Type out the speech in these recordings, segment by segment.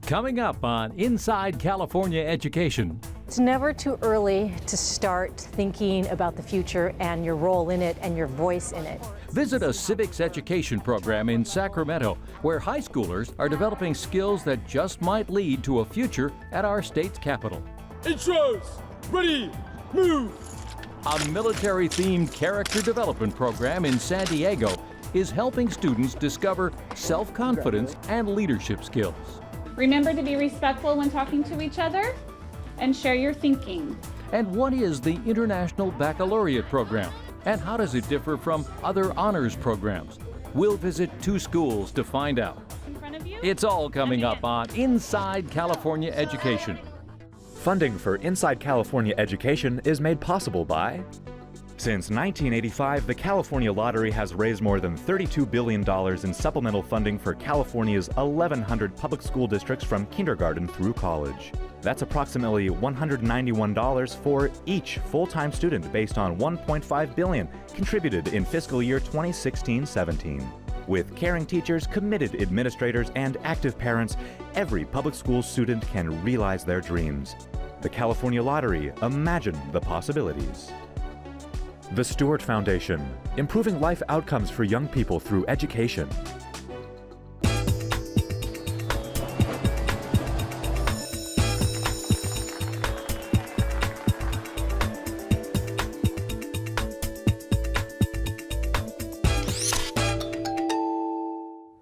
Coming up on Inside California Education. It's never too early to start thinking about the future and your role in it and your voice in it. Visit a civics education program in Sacramento where high schoolers are developing skills that just might lead to a future at our state's capital. Intros, ready, move! A military-themed character development program in San Diego is helping students discover self-confidence and leadership skills. Remember to be respectful when talking to each other and share your thinking. And what is the International Baccalaureate program? And how does it differ from other honors programs? We'll visit 2 schools to find out. In front of you? It's all coming up on Inside California Education. Funding for Inside California Education is made possible by... Since 1985, the California Lottery has raised more than $32 billion in supplemental funding for California's 1,100 public school districts from kindergarten through college. That's approximately $191 for each full-time student based on $1.5 billion contributed in fiscal year 2016-17. With caring teachers, committed administrators, and active parents, every public school student can realize their dreams. The California Lottery, imagine the possibilities. The STUART Foundation, improving life outcomes for young people through education.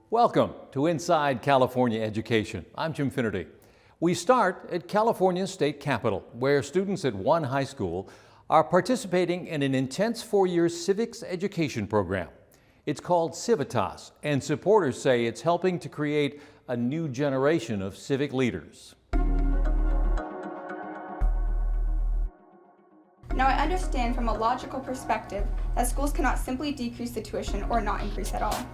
Welcome to Inside California Education. I'm Jim Finnerty. We start at California's state capitol, where students at one high school are participating in an intense 4-year civics education program. It's called Civitas, and supporters say it's helping to create a new generation of civic leaders. Now, I understand from a logical perspective that schools cannot simply decrease the tuition or not increase at all,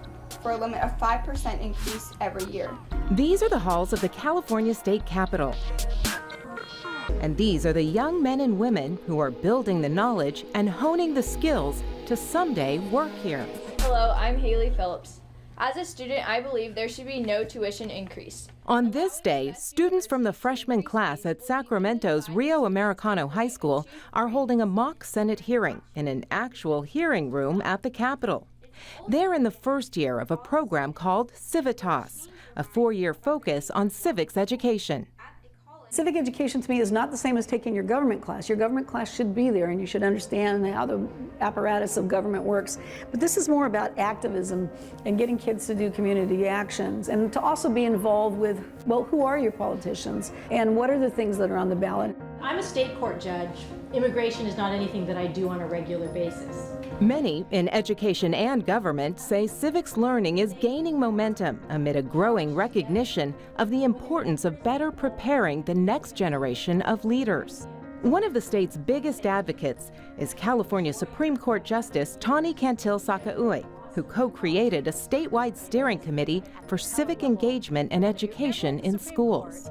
for a limit of 5% increase every year. These are the halls of the California State Capitol. And these are the young men and women who are building the knowledge and honing the skills to someday work here. Hello, I'm Haley Phillips. As a student, I believe there should be no tuition increase. On this day, students from the freshman class at Sacramento's Rio Americano High School are holding a mock Senate hearing in an actual hearing room at the Capitol. They're in the first year of a program called Civitas, a 4-year focus on civics education. Civic education to me is not the same as taking your government class. Your government class should be there and you should understand how the apparatus of government works. But this is more about activism and getting kids to do community actions and to also be involved with, well, who are your politicians and what are the things that are on the ballot? I'm a state court judge. Immigration is not anything that I do on a regular basis. Many in education and government say civics learning is gaining momentum amid a growing recognition of the importance of better preparing the next generation of leaders. One of the state's biggest advocates is California Supreme Court Justice Tani Cantil-Sakaue, who co-created a statewide steering committee for civic engagement and education in schools.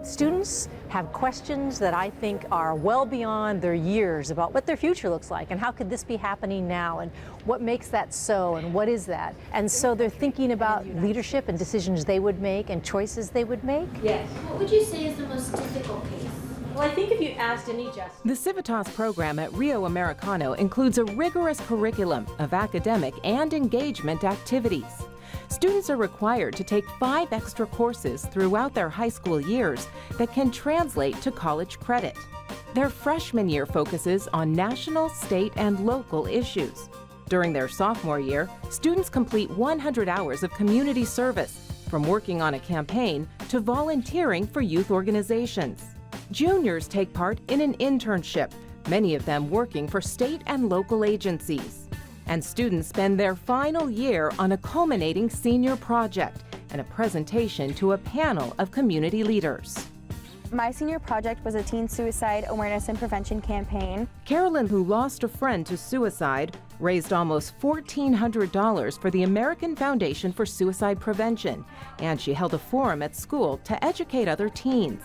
Students have questions that I think are well beyond their years about what their future looks like and how could this be happening now and what makes that so and what is that. And so they're thinking about leadership and decisions they would make and choices they would make. Yes. What would you say is the most difficult case? Well, I think if you asked any justice. The Civitas program at Rio Americano includes a rigorous curriculum of academic and engagement activities. Students are required to take 5 extra courses throughout their high school years that can translate to college credit. Their freshman year focuses on national, state, and local issues. During their sophomore year, students complete 100 hours of community service, from working on a campaign to volunteering for youth organizations. Juniors take part in an internship, many of them working for state and local agencies. And students spend their final year on a culminating senior project and a presentation to a panel of community leaders. My senior project was a teen suicide awareness and prevention campaign. Carolyn, who lost a friend to suicide, raised almost $1,400 for the American Foundation for Suicide Prevention, and she held a forum at school to educate other teens.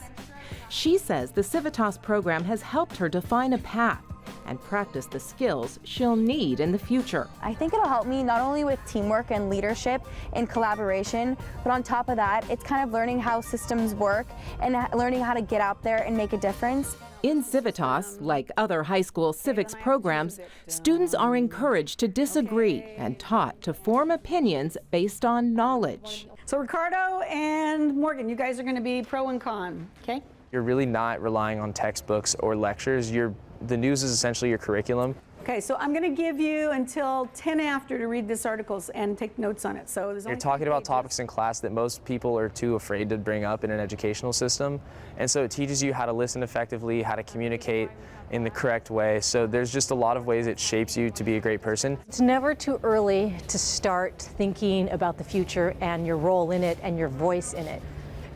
She says the Civitas program has helped her define a path and practice the skills she'll need in the future. I think it'll help me not only with teamwork and leadership and collaboration, but on top of that, it's kind of learning how systems work and learning how to get out there and make a difference. In Civitas, like other high school civics programs, students are encouraged to disagree and taught to form opinions based on knowledge. So Ricardo and Morgan, you guys are going to be pro and con, okay? You're really not relying on textbooks or lectures. The news is essentially your curriculum. Okay, so I'm going to give you until 10 after to read this article and take notes on it. So You're talking about topics in class that most people are too afraid to bring up in an educational system. And so it teaches you how to listen effectively, how to communicate in the correct way. So there's just a lot of ways it shapes you to be a great person. It's never too early to start thinking about the future and your role in it and your voice in it.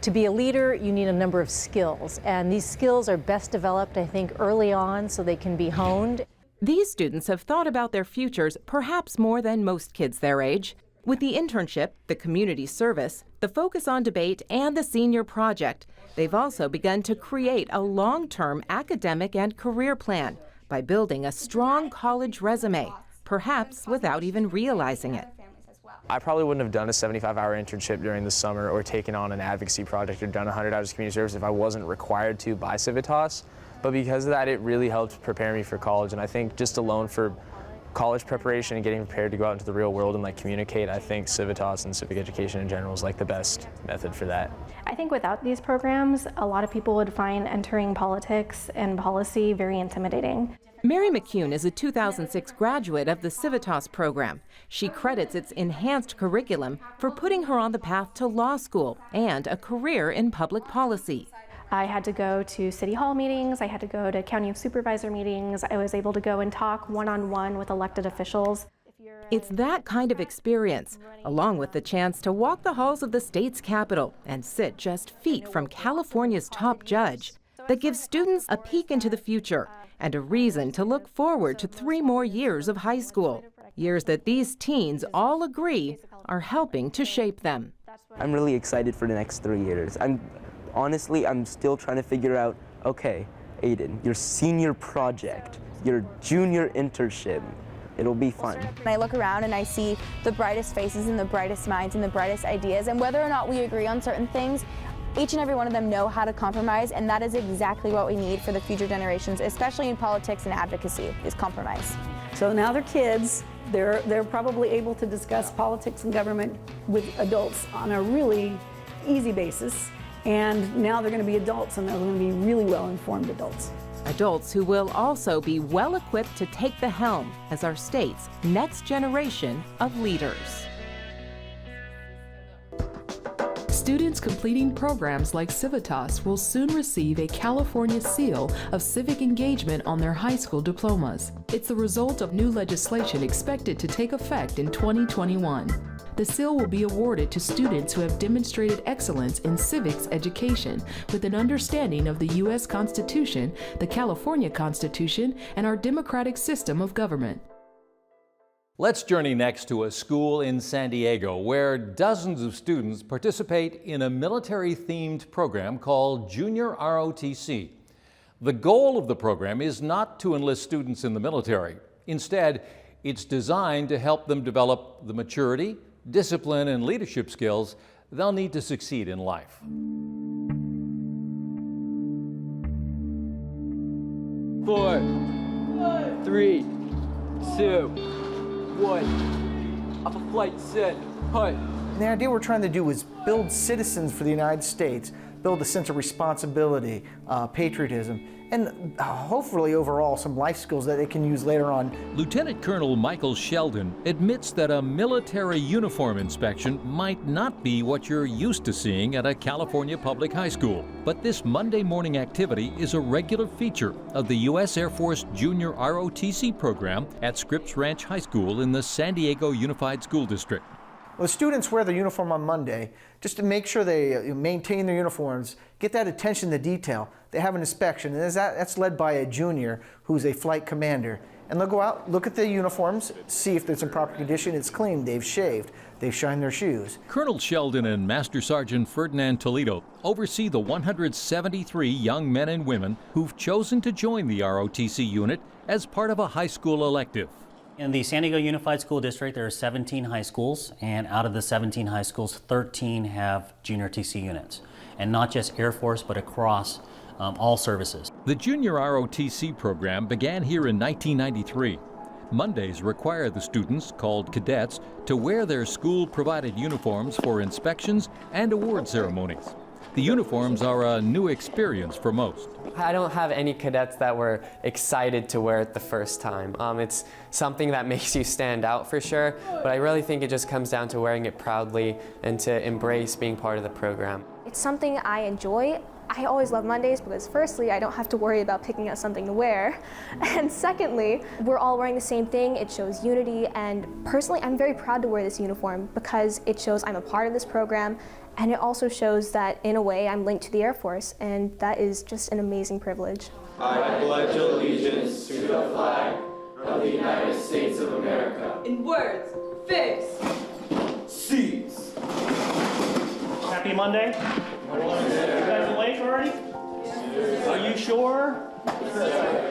To be a leader, you need a number of skills, and these skills are best developed, I think, early on so they can be honed. These students have thought about their futures perhaps more than most kids their age. With the internship, the community service, the focus on debate, and the senior project, they've also begun to create a long-term academic and career plan by building a strong college resume, perhaps without even realizing it. I probably wouldn't have done a 75-hour internship during the summer or taken on an advocacy project or done 100 hours of community service if I wasn't required to by Civitas. But because of that, it really helped prepare me for college. And I think just alone for college preparation and getting prepared to go out into the real world and communicate, I think Civitas and civic education in general is the best method for that. I think without these programs, a lot of people would find entering politics and policy very intimidating. Mary McCune is a 2006 graduate of the Civitas program. She credits its enhanced curriculum for putting her on the path to law school and a career in public policy. I had to go to city hall meetings, I had to go to county supervisor meetings, I was able to go and talk one-on-one with elected officials. It's that kind of experience, along with the chance to walk the halls of the state's capital and sit just feet from California's top judge, that gives students a peek into the future and a reason to look forward to 3 more years of high school, years that these teens all agree are helping to shape them. I'm really excited for the next 3 years. Honestly, I'm still trying to figure out, okay, Aiden, your senior project, your junior internship, it'll be fun. And I look around and I see the brightest faces and the brightest minds and the brightest ideas, and whether or not we agree on certain things, each and every one of them know how to compromise, and that is exactly what we need for the future generations, especially in politics and advocacy, is compromise. So now they're kids. They're probably able to discuss politics and government with adults on a really easy basis. And now they're going to be adults, and they're going to be really well-informed adults. Adults who will also be well-equipped to take the helm as our state's next generation of leaders. Students completing programs like Civitas will soon receive a California Seal of Civic Engagement on their high school diplomas. It's the result of new legislation expected to take effect in 2021. The seal will be awarded to students who have demonstrated excellence in civics education with an understanding of the U.S. Constitution, the California Constitution, and our democratic system of government. Let's journey next to a school in San Diego where dozens of students participate in a military-themed program called Junior ROTC. The goal of the program is not to enlist students in the military. Instead, it's designed to help them develop the maturity, discipline, and leadership skills they'll need to succeed in life. 4, 3, 2, 1. Up a flight, set, hut. The idea we're trying to do is build citizens for the United States, build a sense of responsibility, patriotism, and hopefully overall some life skills that they can use later on. Lieutenant Colonel Michael Sheldon admits that a military uniform inspection might not be what you're used to seeing at a California public high school. But this Monday morning activity is a regular feature of the U.S. Air Force Junior ROTC program at Scripps Ranch High School in the San Diego Unified School District. Well, the students wear their uniform on Monday just to make sure they maintain their uniforms, get that attention to detail. They have an inspection, and that's led by a junior who's a flight commander. And they'll go out, look at the uniforms, see if it's in proper condition, it's clean, they've shaved. they've shined their shoes. Colonel Sheldon and Master Sergeant Ferdinand Toledo oversee the 173 young men and women who've chosen to join the ROTC unit as part of a high school elective. In the San Diego Unified School District, there are 17 high schools, and out of the 17 high schools, 13 have junior TC units, and not just Air Force, but across all services. The junior ROTC program began here in 1993. Mondays require the students, called cadets, to wear their school-provided uniforms for inspections and award ceremonies. The uniforms are a new experience for most. I don't have any cadets that were excited to wear it the first time. It's something that makes you stand out for sure, but I really think it just comes down to wearing it proudly and to embrace being part of the program. It's something I enjoy. I always love Mondays because firstly, I don't have to worry about picking out something to wear. And secondly, we're all wearing the same thing. It shows unity, and personally, I'm very proud to wear this uniform because it shows I'm a part of this program, and it also shows that in a way I'm linked to the Air Force, and that is just an amazing privilege. I pledge allegiance to the flag of the United States of America. In words, face, seats. Happy Monday. You guys awake already? Are you sure?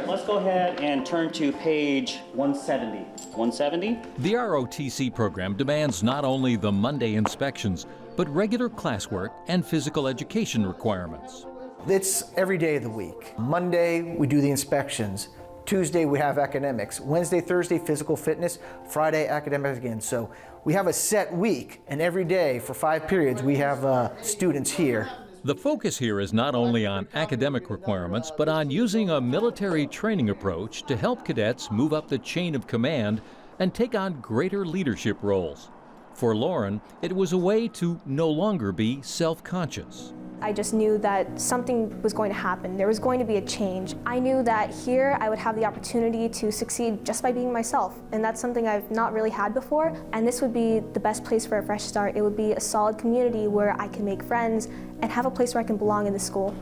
Let's go ahead and turn to page 170. 170? The ROTC program demands not only the Monday inspections, but regular classwork and physical education requirements. It's every day of the week. Monday, we do the inspections. Tuesday, we have academics. Wednesday, Thursday, physical fitness. Friday, academics again. So we have a set week, and every day for 5 periods, we have students here. The focus here is not only on academic requirements, but on using a military training approach to help cadets move up the chain of command and take on greater leadership roles. For Lauren, it was a way to no longer be self-conscious. I just knew that something was going to happen. There was going to be a change. I knew that here I would have the opportunity to succeed just by being myself, and that's something I've not really had before, and this would be the best place for a fresh start. It would be a solid community where I can make friends and have a place where I can belong in the school.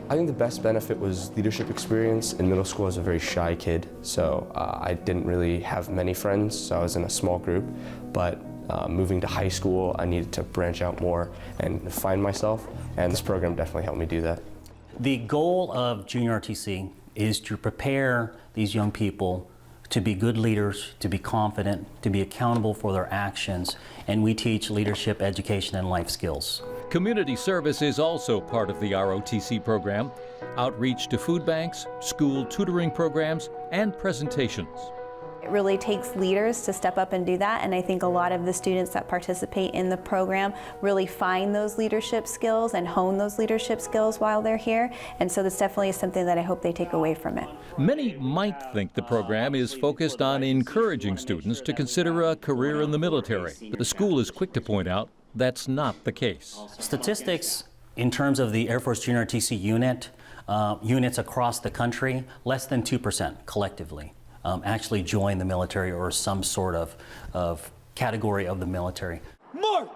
I think the best benefit was leadership experience. In middle school, I was a very shy kid, so I didn't really have many friends, so I was in a small group, but moving to high school, I needed to branch out more and find myself, and this program definitely helped me do that. The goal of junior RTC is to prepare these young people to be good leaders, to be confident, to be accountable for their actions, and we teach leadership, education, and life skills. Community service is also part of the ROTC program. Outreach to food banks, school tutoring programs, and presentations. It really takes leaders to step up and do that, and I think a lot of the students that participate in the program really find those leadership skills and hone those leadership skills while they're here, and so this definitely is something that I hope they take away from it. Many might think the program is focused on encouraging students to consider a career in the military. The school is quick to point out that's not the case. Statistics in terms of the Air Force Junior RTC unit, units across the country, less than 2% collectively. Actually join the military or some sort of category of the military. March!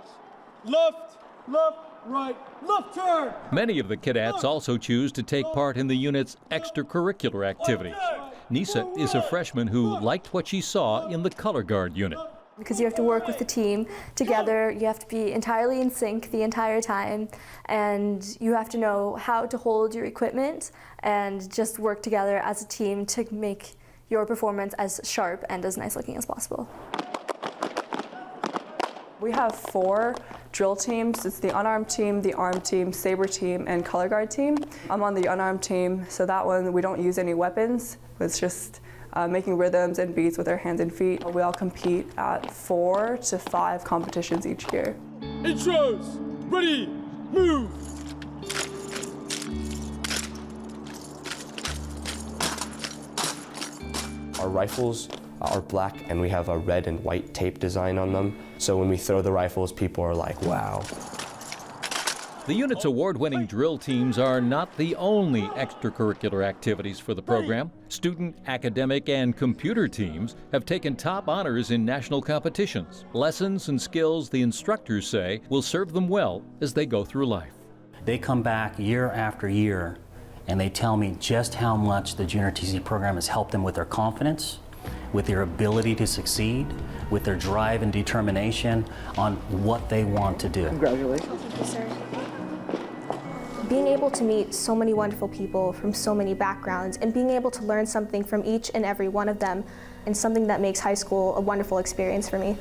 Left, left, right, left turn! Many of the cadets also choose to take part in the unit's extracurricular activities. Nisa is a freshman who liked what she saw in the color guard unit. Because you have to work with the team together, you have to be entirely in sync the entire time, and you have to know how to hold your equipment and just work together as a team to make your performance as sharp and as nice looking as possible. We have 4 drill teams. It's the unarmed team, the armed team, saber team, and color guard team. I'm on the unarmed team, so that one we don't use any weapons. It's just making rhythms and beats with our hands and feet. We all compete at 4 to 5 competitions each year. Intros, ready, move! Our rifles are black and we have a red and white tape design on them. So when we throw the rifles, people are like, wow. The unit's award-winning drill teams are not the only extracurricular activities for the program. Student, academic, and computer teams have taken top honors in national competitions. Lessons and skills the instructors say will serve them well as they go through life. They come back year after year and they tell me just how much the Junior RTC program has helped them with their confidence, with their ability to succeed, with their drive and determination on what they want to do. Congratulations. Thank you, sir. Being able to meet so many wonderful people from so many backgrounds and being able to learn something from each and every one of them is something that makes high school a wonderful experience for me.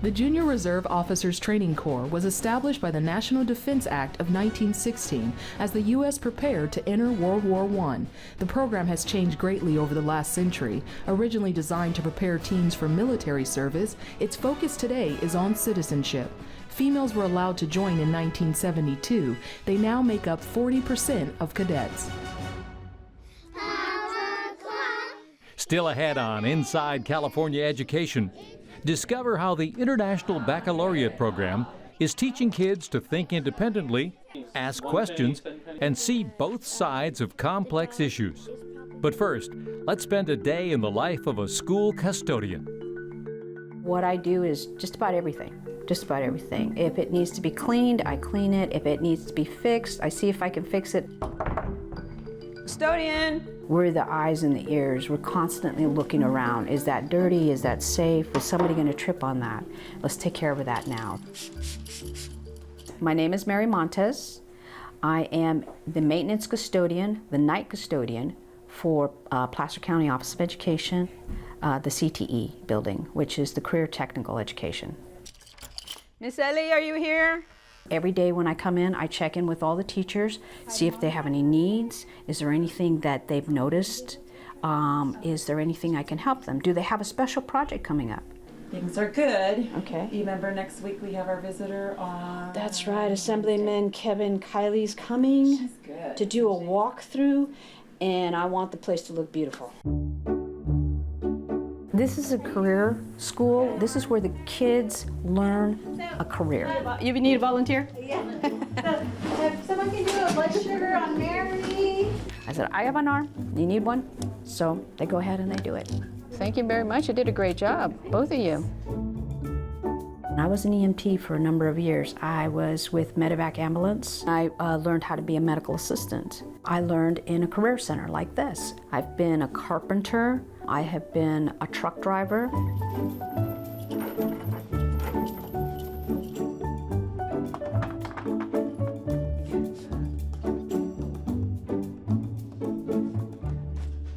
The Junior Reserve Officers Training Corps was established by the National Defense Act of 1916 as the U.S. prepared to enter World War I. The program has changed greatly over the last century. Originally designed to prepare teens for military service, its focus today is on citizenship. Females were allowed to join in 1972. They now make up 40% of cadets. Still ahead on Inside California Education. Discover how the International Baccalaureate program is teaching kids to think independently, ask questions, and see both sides of complex issues. But first, let's spend a day in the life of a school custodian. What I do is just about everything. Just about everything. If it needs to be cleaned, I clean it. If it needs to be fixed, I see if I can fix it. Custodian! We're the eyes and the ears. We're constantly looking around. Is that dirty? Is that safe? Is somebody going to trip on that? Let's take care of that now. My name is Mary Montes. I am the maintenance custodian, the night custodian for Placer County Office of Education, the CTE building, which is the Career Technical Education. Miss Ellie, are you here? Every day when I come in, I check in with all the teachers, see if they have any needs. Is there anything that they've noticed? Is there anything I can help them? Do they have a special project coming up? Things are good. Okay. You remember next week we have our visitor on... That's right, Assemblyman Kevin Kiley's coming to do a walkthrough, and I want the place to look beautiful. This is a career school. This is where the kids learn a career. You need a volunteer? Yeah. If someone can do a blood sugar on Mary. I said, I have an arm. You need one? So they go ahead and they do it. Thank you very much. You did a great job, both of you. I was an EMT for a number of years. I was with Medevac Ambulance. I learned how to be a medical assistant. I learned in a career center like this. I've been a carpenter. I have been a truck driver.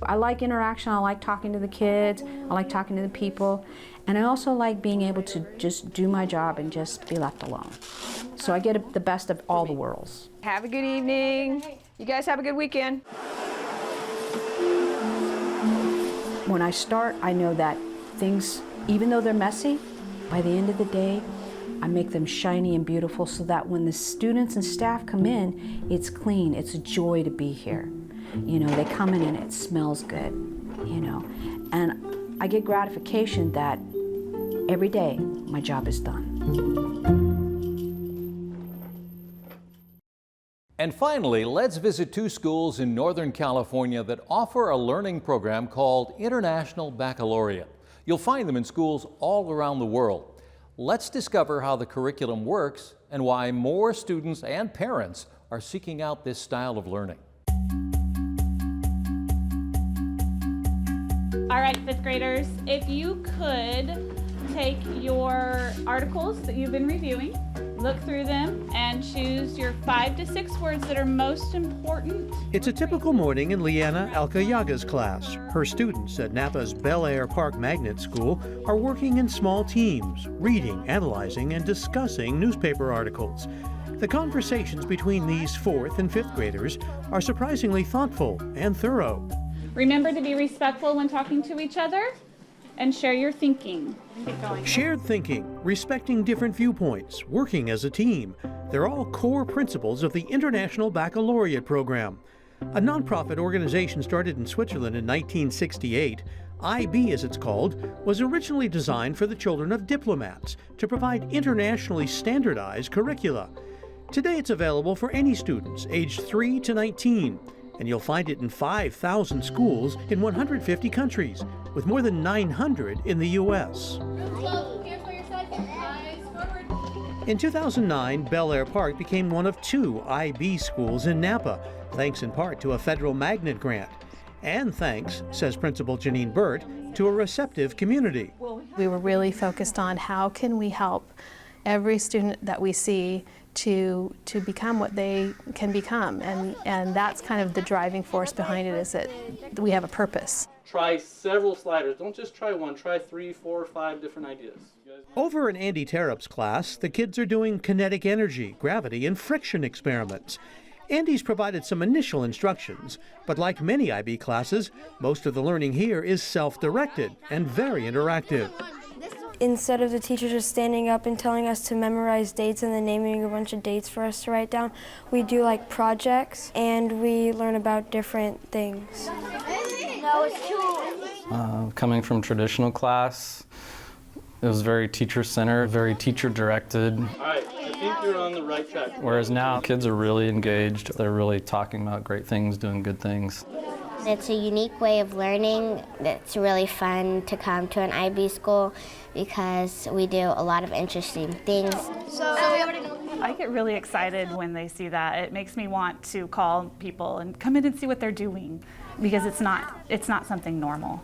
I like interaction. I like talking to the kids. I like talking to the people. And I also like being able to just do my job and just be left alone. So I get the best of all the worlds. Have a good evening. You guys have a good weekend. When I start, I know that things, even though they're messy, by the end of the day, I make them shiny and beautiful so that when the students and staff come in, it's clean. It's a joy to be here. You know, they come in and it smells good, you know. And I get gratification that every day my job is done. And finally, let's visit two schools in Northern California that offer a learning program called International Baccalaureate. You'll find them in schools all around the world. Let's discover how the curriculum works and why more students and parents are seeking out this style of learning. All right, fifth graders, if you could take your articles that you've been reviewing, look through them, and choose your 5 to 6 words that are most important. It's a typical morning in Liana Alcayaga's class. Her students at Napa's Bel Air Park Magnet School are working in small teams, reading, analyzing, and discussing newspaper articles. The conversations between these 4th and 5th graders are surprisingly thoughtful and thorough. Remember to be respectful when talking to each other and share your thinking. Keep going. Shared thinking, respecting different viewpoints, working as a team. They're all core principles of the International Baccalaureate program. A nonprofit organization started in Switzerland in 1968, IB as it's called, was originally designed for the children of diplomats to provide internationally standardized curricula. Today it's available for any students aged 3 to 19. And you'll find it in 5,000 schools in 150 countries, with more than 900 in the U.S. In 2009, Bel Air Park became one of 2 IB schools in Napa, thanks in part to a federal magnet grant. And thanks, says Principal Janine Burt, to a receptive community. We were really focused on how can we help every student that we see to become what they can become, and that's kind of the driving force behind it, is that we have a purpose. Try several sliders. Don't just try one. Try 3, 4, 5 different ideas. Over in Andy Terup's class, the kids are doing kinetic energy, gravity, and friction experiments. Andy's provided some initial instructions, but like many IB classes, most of the learning here is self-directed and very interactive. Instead of the teacher just standing up and telling us to memorize dates and then naming a bunch of dates for us to write down, we do like projects and we learn about different things. No, it's too. Coming from traditional class, it was very teacher-centered, very teacher-directed. All right, I think you're on the right track. Whereas now, kids are really engaged. They're really talking about great things, doing good things. It's a unique way of learning. It's really fun to come to an IB school because we do a lot of interesting things. I get really excited when they see that. It makes me want to call people and come in and see what they're doing, because it's not something normal.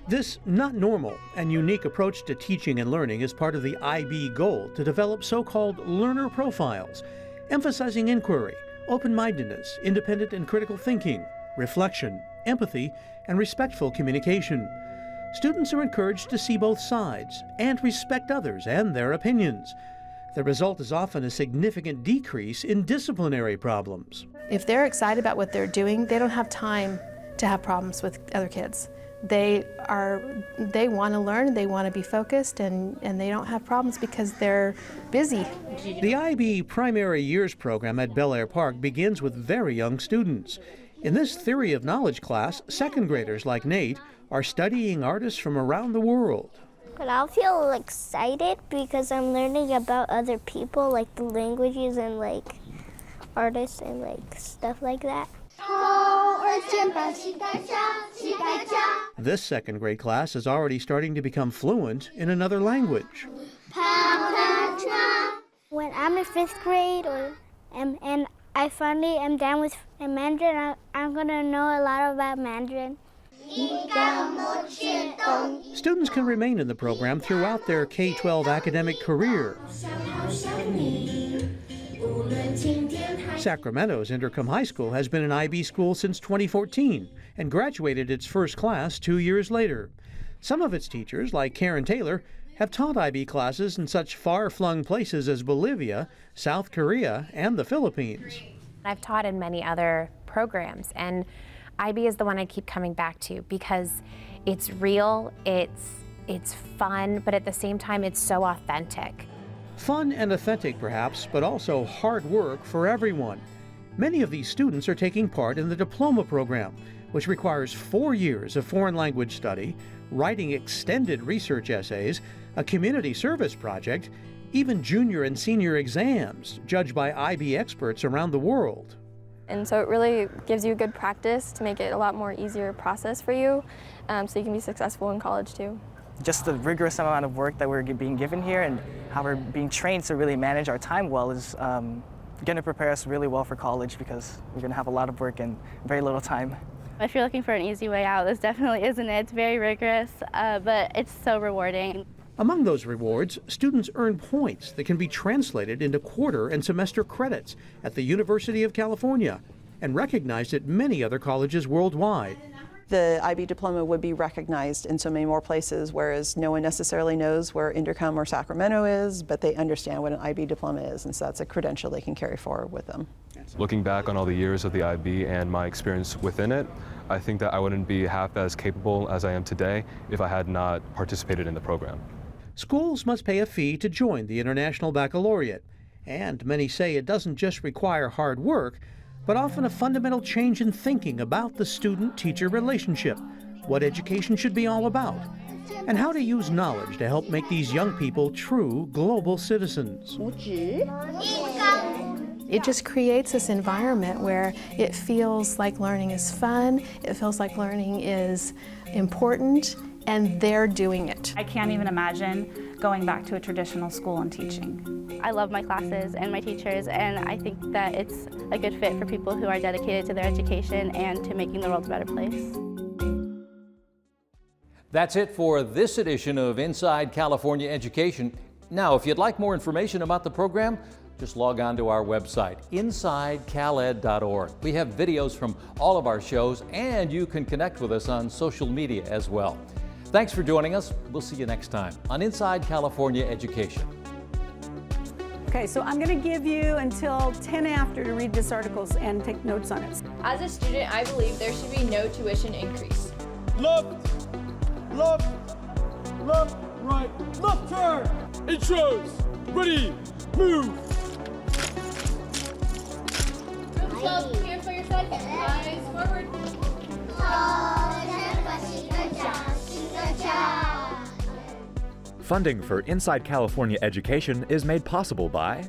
This not normal and unique approach to teaching and learning is part of the IB goal to develop so-called learner profiles, emphasizing inquiry, open-mindedness, independent and critical thinking, reflection, empathy, and respectful communication. Students are encouraged to see both sides and respect others and their opinions. The result is often a significant decrease in disciplinary problems. If they're excited about what they're doing, they don't have time to have problems with other kids. They want to learn, they want to be focused, and they don't have problems because they're busy. The IB Primary Years program at Bel Air Park begins with very young students. In this Theory of Knowledge class, second graders like Nate are studying artists from around the world. But I'll feel excited because I'm learning about other people, like the languages and like artists and like stuff like that. This second grade class is already starting to become fluent in another language. When I'm in 5th grade and I finally am done with Mandarin, I'm going to know a lot about Mandarin. Students can remain in the program throughout their K-12 academic career. Sacramento's Intercom High School has been an IB school since 2014 and graduated its first class 2 years later. Some of its teachers, like Karen Taylor, have taught IB classes in such far-flung places as Bolivia, South Korea, and the Philippines. I've taught in many other programs, and IB is the one I keep coming back to because it's real, it's fun, but at the same time it's so authentic. Fun and authentic, perhaps, but also hard work for everyone. Many of these students are taking part in the diploma program, which requires 4 years of foreign language study, writing extended research essays, a community service project, even junior and senior exams, judged by IB experts around the world. And so it really gives you good practice to make it a lot more easier process for you, so you can be successful in college too. Just the rigorous amount of work that we're being given here and how we're being trained to really manage our time well is going to prepare us really well for college, because we're going to have a lot of work and very little time. If you're looking for an easy way out, this definitely isn't it. It's very rigorous, but it's so rewarding. Among those rewards, students earn points that can be translated into quarter and semester credits at the University of California and recognized at many other colleges worldwide. The IB diploma would be recognized in so many more places, whereas no one necessarily knows where Intercom or Sacramento is, but they understand what an IB diploma is, and so that's a credential they can carry forward with them. Looking back on all the years of the IB and my experience within it, I think that I wouldn't be half as capable as I am today if I had not participated in the program. Schools must pay a fee to join the International Baccalaureate, and many say it doesn't just require hard work, but often a fundamental change in thinking about the student-teacher relationship, what education should be all about, and how to use knowledge to help make these young people true global citizens. It just creates this environment where it feels like learning is fun, it feels like learning is important, and they're doing it. I can't even imagine going back to a traditional school and teaching. I love my classes and my teachers, and I think that it's a good fit for people who are dedicated to their education and to making the world a better place. That's it for this edition of Inside California Education. Now, if you'd like more information about the program, just log on to our website, insidecaled.org. We have videos from all of our shows, and you can connect with us on social media as well. Thanks for joining us. We'll see you next time on Inside California Education. Okay, so I'm going to give you until 10 after to read this article and take notes on it. As a student, I believe there should be no tuition increase. Left, left, left, right, left turn. Intros, ready, move. So, hands by your side, eyes forward. Funding for Inside California Education is made possible by...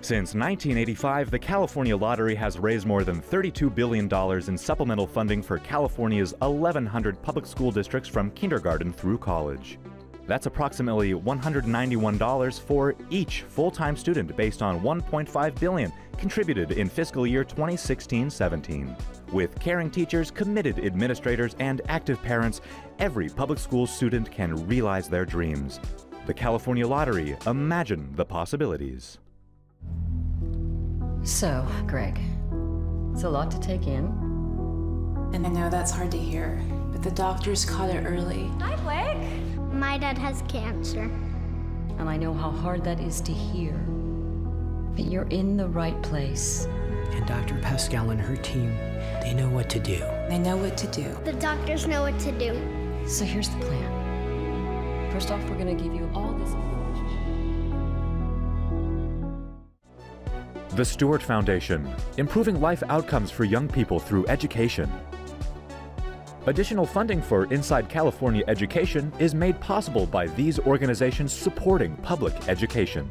Since 1985, the California Lottery has raised more than $32 billion in supplemental funding for California's 1,100 public school districts from kindergarten through college. That's approximately $191 for each full-time student based on $1.5 billion contributed in fiscal year 2016-17. With caring teachers, committed administrators, and active parents, every public school student can realize their dreams. The California Lottery, imagine the possibilities. So, Greg, it's a lot to take in. And I know that's hard to hear, but the doctors caught it early. Hi, Blake. My dad has cancer. And I know how hard that is to hear. But you're in the right place. And Dr. Pascal and her team, they know what to do. They know what to do. The doctors know what to do. So here's the plan. First off, we're going to give you all this information. The STUART Foundation, improving life outcomes for young people through education. Additional funding for Inside California Education is made possible by these organizations supporting public education.